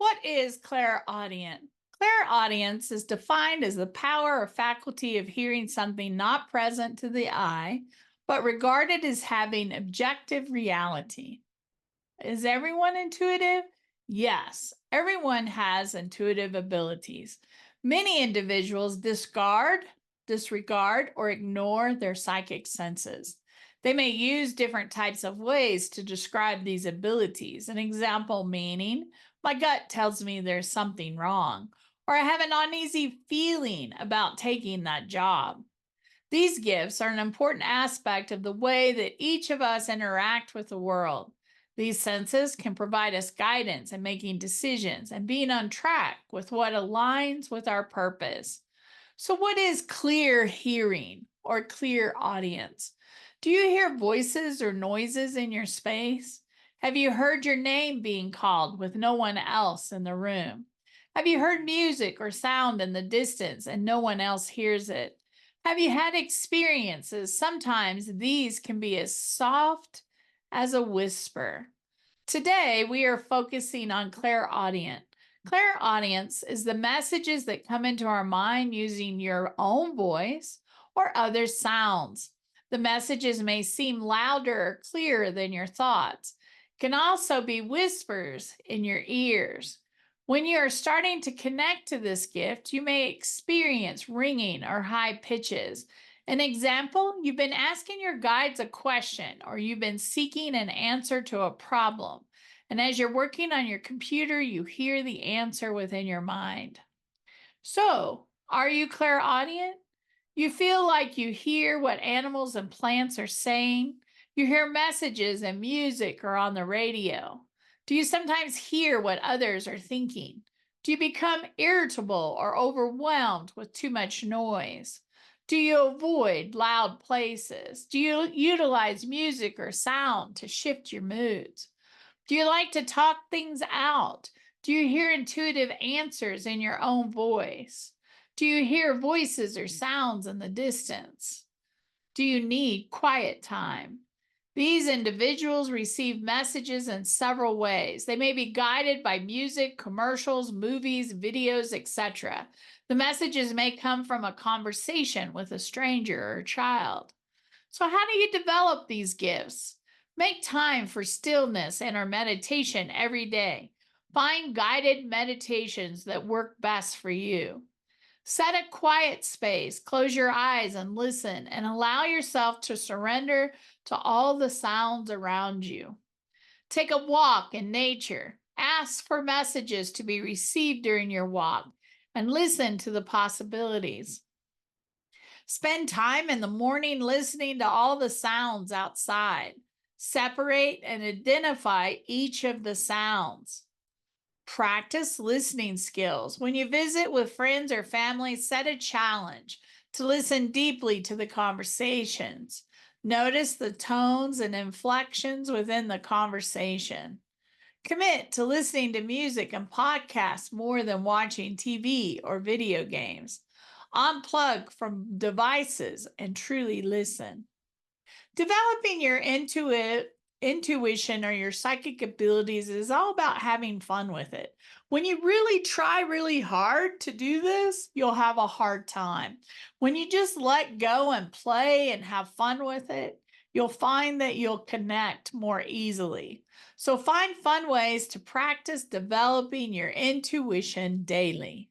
What is clairaudient? Clairaudience is defined as the power or faculty of hearing something not present to the eye, but regarded as having objective reality. Is everyone intuitive? Yes, everyone has intuitive abilities. Many individuals disregard, or ignore their psychic senses. They may use different types of ways to describe these abilities. An example meaning, my gut tells me there's something wrong, or I have an uneasy feeling about taking that job. These gifts are an important aspect of the way that each of us interact with the world. These senses can provide us guidance in making decisions and being on track with what aligns with our purpose. So, what is clear hearing or clairaudience? Do you hear voices or noises in your space? Have you heard your name being called with no one else in the room? Have you heard music or sound in the distance and no one else hears it? Have you had experiences? Sometimes these can be as soft as a whisper. Today, we are focusing on clairaudient. Clairaudience is the messages that come into our mind using your own voice or other sounds. The messages may seem louder or clearer than your thoughts. It can also be whispers in your ears. When you are starting to connect to this gift, you may experience ringing or high pitches. An example, you've been asking your guides a question or you've been seeking an answer to a problem. And as you're working on your computer, you hear the answer within your mind. So, are you clairaudient? You feel like you hear what animals and plants are saying. You hear messages and music or on the radio. Do you sometimes hear what others are thinking? Do you become irritable or overwhelmed with too much noise? Do you avoid loud places? Do you utilize music or sound to shift your moods? Do you like to talk things out? Do you hear intuitive answers in your own voice? Do you hear voices or sounds in the distance? Do you need quiet time? These individuals receive messages in several ways. They may be guided by music, commercials, movies, videos, etc. The messages may come from a conversation with a stranger or a child. So, how do you develop these gifts? Make time for stillness and or meditation every day. Find guided meditations that work best for you. Set a quiet space, close your eyes and listen, and allow yourself to surrender to all the sounds around you. Take a walk in nature. Ask for messages to be received during your walk and listen to the possibilities. Spend time in the morning listening to all the sounds outside. Separate and identify each of the sounds. Practice listening skills. When you visit with friends or family, set a challenge to listen deeply to the conversations. Notice the tones and inflections within the conversation. Commit to listening to music and podcasts more than watching TV or video games. Unplug from devices and truly listen. Developing your intuition or your psychic abilities is all about having fun with it. When you really try really hard to do this, you'll have a hard time. When you just let go and play and have fun with it, you'll find that you'll connect more easily. So find fun ways to practice developing your intuition daily.